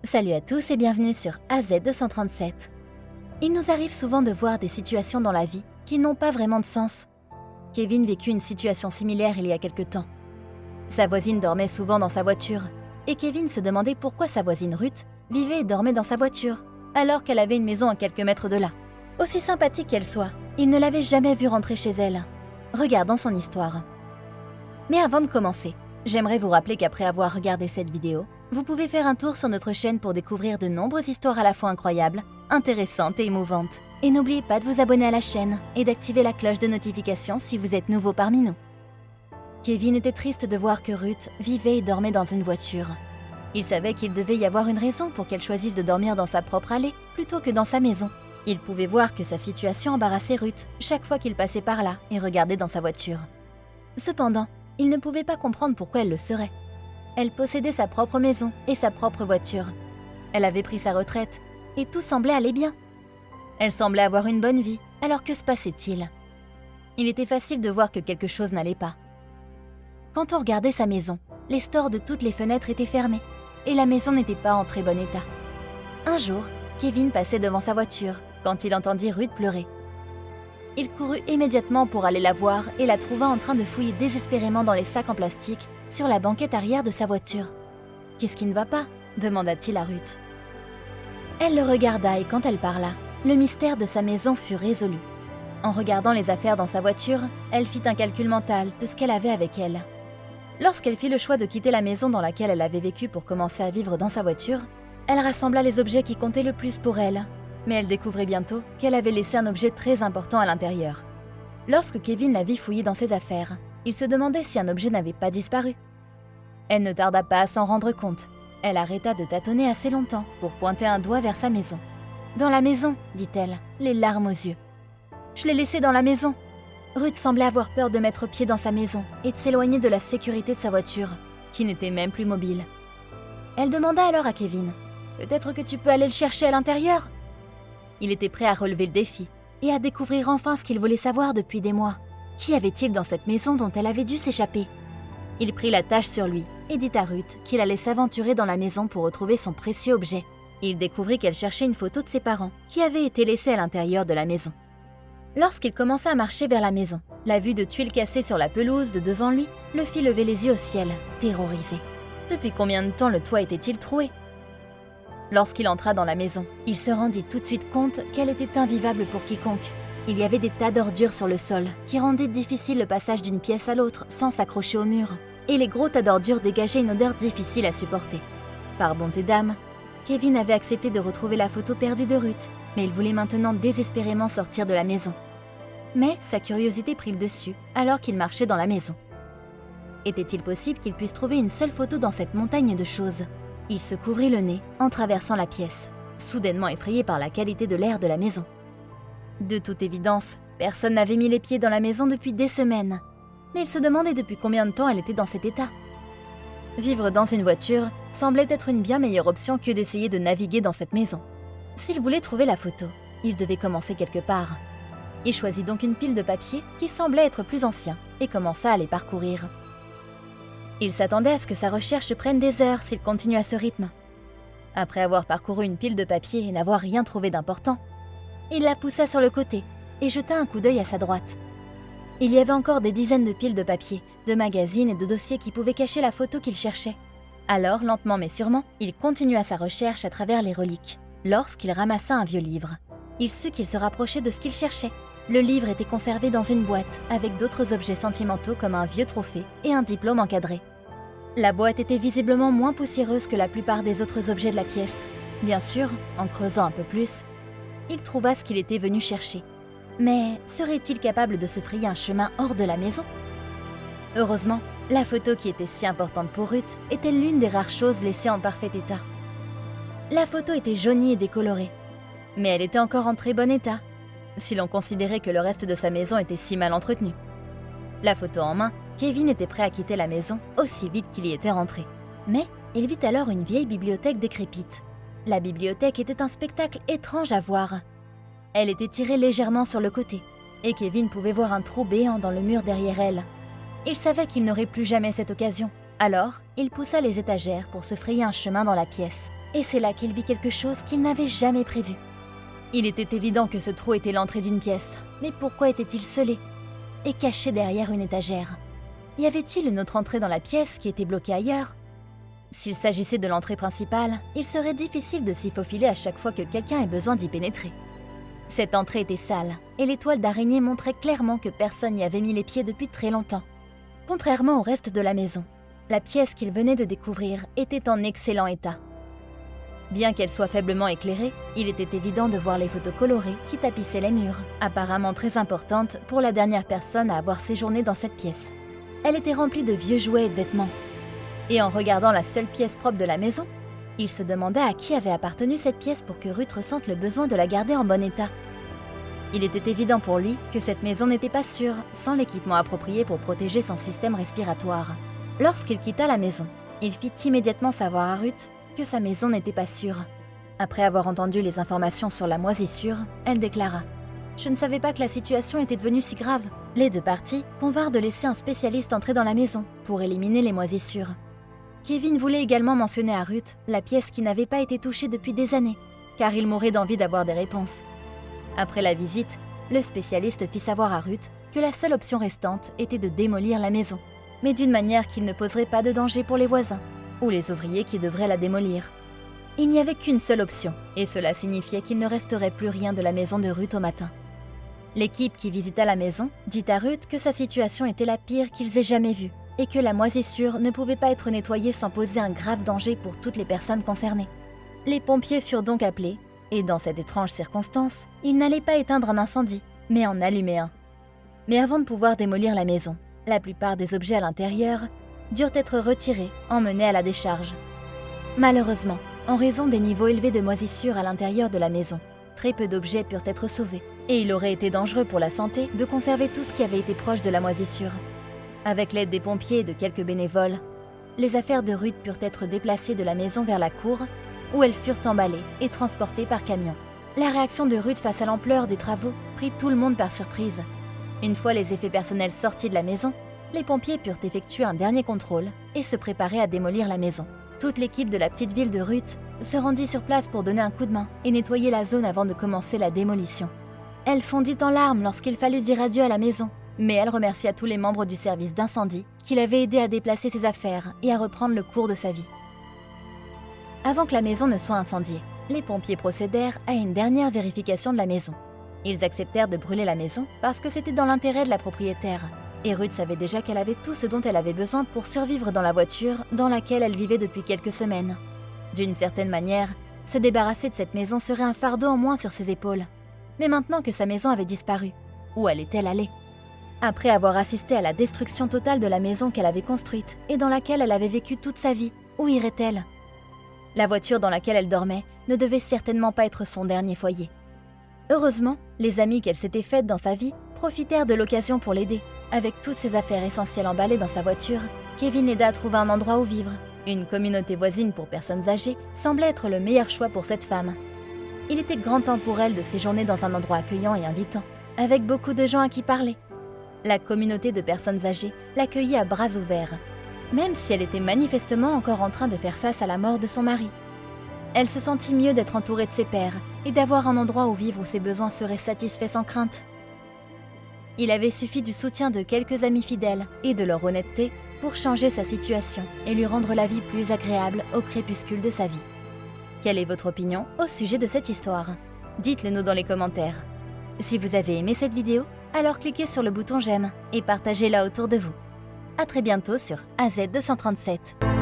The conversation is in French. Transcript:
Salut à tous et bienvenue sur AZ237. Il nous arrive souvent de voir des situations dans la vie qui n'ont pas vraiment de sens. Kevin vécut une situation similaire il y a quelque temps. Sa voisine dormait souvent dans sa voiture, et Kevin se demandait pourquoi sa voisine Ruth vivait et dormait dans sa voiture, alors qu'elle avait une maison à quelques mètres de là. Aussi sympathique qu'elle soit, il ne l'avait jamais vue rentrer chez elle. Regardons son histoire. Mais avant de commencer, j'aimerais vous rappeler qu'après avoir regardé cette vidéo, vous pouvez faire un tour sur notre chaîne pour découvrir de nombreuses histoires à la fois incroyables, intéressantes et émouvantes. Et n'oubliez pas de vous abonner à la chaîne et d'activer la cloche de notification si vous êtes nouveau parmi nous. Kevin était triste de voir que Ruth vivait et dormait dans une voiture. Il savait qu'il devait y avoir une raison pour qu'elle choisisse de dormir dans sa propre allée plutôt que dans sa maison. Il pouvait voir que sa situation embarrassait Ruth chaque fois qu'il passait par là et regardait dans sa voiture. Cependant, il ne pouvait pas comprendre pourquoi elle le serait. Elle possédait sa propre maison et sa propre voiture. Elle avait pris sa retraite et tout semblait aller bien. Elle semblait avoir une bonne vie, alors que se passait-il? Il était facile de voir que quelque chose n'allait pas. Quand on regardait sa maison, les stores de toutes les fenêtres étaient fermés et la maison n'était pas en très bon état. Un jour, Kevin passait devant sa voiture quand il entendit Ruth pleurer. Il courut immédiatement pour aller la voir et la trouva en train de fouiller désespérément dans les sacs en plastique sur la banquette arrière de sa voiture. « Qu'est-ce qui ne va pas ?» demanda-t-il à Ruth. Elle le regarda et quand elle parla, le mystère de sa maison fut résolu. En regardant les affaires dans sa voiture, elle fit un calcul mental de ce qu'elle avait avec elle. Lorsqu'elle fit le choix de quitter la maison dans laquelle elle avait vécu pour commencer à vivre dans sa voiture, elle rassembla les objets qui comptaient le plus pour elle. Mais elle découvrit bientôt qu'elle avait laissé un objet très important à l'intérieur. Lorsque Kevin la vit fouiller dans ses affaires, il se demandait si un objet n'avait pas disparu. Elle ne tarda pas à s'en rendre compte. Elle arrêta de tâtonner assez longtemps pour pointer un doigt vers sa maison. « Dans la maison », dit-elle, les larmes aux yeux. « Je l'ai laissé dans la maison ». Ruth semblait avoir peur de mettre pied dans sa maison et de s'éloigner de la sécurité de sa voiture, qui n'était même plus mobile. Elle demanda alors à Kevin, « Peut-être que tu peux aller le chercher à l'intérieur ?» Il était prêt à relever le défi et à découvrir enfin ce qu'il voulait savoir depuis des mois. Qu'y avait-il dans cette maison dont elle avait dû s'échapper? Il prit la tâche sur lui et dit à Ruth qu'il allait s'aventurer dans la maison pour retrouver son précieux objet. Il découvrit qu'elle cherchait une photo de ses parents qui avaient été laissés à l'intérieur de la maison. Lorsqu'il commença à marcher vers la maison, la vue de tuiles cassées sur la pelouse de devant lui le fit lever les yeux au ciel, terrorisé. Depuis combien de temps le toit était-il troué? Lorsqu'il entra dans la maison, il se rendit tout de suite compte qu'elle était invivable pour quiconque. Il y avait des tas d'ordures sur le sol qui rendaient difficile le passage d'une pièce à l'autre sans s'accrocher au mur, et les gros tas d'ordures dégageaient une odeur difficile à supporter. Par bonté d'âme, Kevin avait accepté de retrouver la photo perdue de Ruth, mais il voulait maintenant désespérément sortir de la maison. Mais sa curiosité prit le dessus alors qu'il marchait dans la maison. Était-il possible qu'il puisse trouver une seule photo dans cette montagne de choses? Il se couvrit le nez en traversant la pièce, soudainement effrayé par la qualité de l'air de la maison. De toute évidence, personne n'avait mis les pieds dans la maison depuis des semaines, mais il se demandait depuis combien de temps elle était dans cet état. Vivre dans une voiture semblait être une bien meilleure option que d'essayer de naviguer dans cette maison. S'il voulait trouver la photo, il devait commencer quelque part. Il choisit donc une pile de papier qui semblait être plus ancien et commença à les parcourir. Il s'attendait à ce que sa recherche prenne des heures s'il continuait à ce rythme. Après avoir parcouru une pile de papier et n'avoir rien trouvé d'important, il la poussa sur le côté et jeta un coup d'œil à sa droite. Il y avait encore des dizaines de piles de papier, de magazines et de dossiers qui pouvaient cacher la photo qu'il cherchait. Alors, lentement mais sûrement, il continua sa recherche à travers les reliques. Lorsqu'il ramassa un vieux livre, il sut qu'il se rapprochait de ce qu'il cherchait. Le livre était conservé dans une boîte avec d'autres objets sentimentaux comme un vieux trophée et un diplôme encadré. La boîte était visiblement moins poussiéreuse que la plupart des autres objets de la pièce. Bien sûr, en creusant un peu plus, il trouva ce qu'il était venu chercher. Mais serait-il capable de se frayer un chemin hors de la maison? Heureusement, la photo qui était si importante pour Ruth était l'une des rares choses laissées en parfait état. La photo était jaunie et décolorée, mais elle était encore en très bon état, si l'on considérait que le reste de sa maison était si mal entretenu. La photo en main, Kevin était prêt à quitter la maison aussi vite qu'il y était rentré. Mais il vit alors une vieille bibliothèque décrépite. La bibliothèque était un spectacle étrange à voir. Elle était tirée légèrement sur le côté, et Kevin pouvait voir un trou béant dans le mur derrière elle. Il savait qu'il n'aurait plus jamais cette occasion. Alors, il poussa les étagères pour se frayer un chemin dans la pièce, et c'est là qu'il vit quelque chose qu'il n'avait jamais prévu. Il était évident que ce trou était l'entrée d'une pièce, mais pourquoi était-il scellé et caché derrière une étagère? Y avait-il une autre entrée dans la pièce qui était bloquée ailleurs? S'il s'agissait de l'entrée principale, il serait difficile de s'y faufiler à chaque fois que quelqu'un ait besoin d'y pénétrer. Cette entrée était sale, et les toiles d'araignée montraient clairement que personne n'y avait mis les pieds depuis très longtemps. Contrairement au reste de la maison, la pièce qu'il venait de découvrir était en excellent état. Bien qu'elle soit faiblement éclairée, il était évident de voir les photos colorées qui tapissaient les murs, apparemment très importantes pour la dernière personne à avoir séjourné dans cette pièce. Elle était remplie de vieux jouets et de vêtements. Et en regardant la seule pièce propre de la maison, il se demandait à qui avait appartenu cette pièce pour que Ruth ressente le besoin de la garder en bon état. Il était évident pour lui que cette maison n'était pas sûre, sans l'équipement approprié pour protéger son système respiratoire. Lorsqu'il quitta la maison, il fit immédiatement savoir à Ruth que sa maison n'était pas sûre. Après avoir entendu les informations sur la moisissure, elle déclara « Je ne savais pas que la situation était devenue si grave. » Les deux parties convinrent de laisser un spécialiste entrer dans la maison pour éliminer les moisissures. Kevin voulait également mentionner à Ruth la pièce qui n'avait pas été touchée depuis des années, car il mourait d'envie d'avoir des réponses. Après la visite, le spécialiste fit savoir à Ruth que la seule option restante était de démolir la maison, mais d'une manière qu'il ne poserait pas de danger pour les voisins ou les ouvriers qui devraient la démolir. Il n'y avait qu'une seule option, et cela signifiait qu'il ne resterait plus rien de la maison de Ruth au matin. L'équipe qui visita la maison dit à Ruth que sa situation était la pire qu'ils aient jamais vue, et que la moisissure ne pouvait pas être nettoyée sans poser un grave danger pour toutes les personnes concernées. Les pompiers furent donc appelés, et dans cette étrange circonstance, ils n'allaient pas éteindre un incendie, mais en allumer un. Mais avant de pouvoir démolir la maison, la plupart des objets à l'intérieur durent être retirés, emmenés à la décharge. Malheureusement, en raison des niveaux élevés de moisissure à l'intérieur de la maison, très peu d'objets purent être sauvés, et il aurait été dangereux pour la santé de conserver tout ce qui avait été proche de la moisissure. Avec l'aide des pompiers et de quelques bénévoles, les affaires de Ruth purent être déplacées de la maison vers la cour, où elles furent emballées et transportées par camion. La réaction de Ruth face à l'ampleur des travaux prit tout le monde par surprise. Une fois les effets personnels sortis de la maison, les pompiers purent effectuer un dernier contrôle et se préparer à démolir la maison. Toute l'équipe de la petite ville de Ruth se rendit sur place pour donner un coup de main et nettoyer la zone avant de commencer la démolition. Elle fondit en larmes lorsqu'il fallut dire adieu à la maison, mais elle remercia tous les membres du service d'incendie qui l'avaient aidé à déplacer ses affaires et à reprendre le cours de sa vie. Avant que la maison ne soit incendiée, les pompiers procédèrent à une dernière vérification de la maison. Ils acceptèrent de brûler la maison parce que c'était dans l'intérêt de la propriétaire, et Ruth savait déjà qu'elle avait tout ce dont elle avait besoin pour survivre dans la voiture dans laquelle elle vivait depuis quelques semaines. D'une certaine manière, se débarrasser de cette maison serait un fardeau en moins sur ses épaules. Mais maintenant que sa maison avait disparu, où allait-elle aller ? Après avoir assisté à la destruction totale de la maison qu'elle avait construite et dans laquelle elle avait vécu toute sa vie, où irait-elle ? La voiture dans laquelle elle dormait ne devait certainement pas être son dernier foyer. Heureusement, les amis qu'elle s'était faites dans sa vie profitèrent de l'occasion pour l'aider. Avec toutes ses affaires essentielles emballées dans sa voiture, Kevin l'aida à trouver un endroit où vivre. Une communauté voisine pour personnes âgées semblait être le meilleur choix pour cette femme. Il était grand temps pour elle de séjourner dans un endroit accueillant et invitant, avec beaucoup de gens à qui parler. La communauté de personnes âgées l'accueillit à bras ouverts, même si elle était manifestement encore en train de faire face à la mort de son mari. Elle se sentit mieux d'être entourée de ses pairs et d'avoir un endroit où vivre où ses besoins seraient satisfaits sans crainte. Il avait suffi du soutien de quelques amis fidèles et de leur honnêteté pour changer sa situation et lui rendre la vie plus agréable au crépuscule de sa vie. Quelle est votre opinion au sujet de cette histoire ? Dites-le nous dans les commentaires. Si vous avez aimé cette vidéo, alors cliquez sur le bouton j'aime et partagez-la autour de vous. À très bientôt sur AZ237.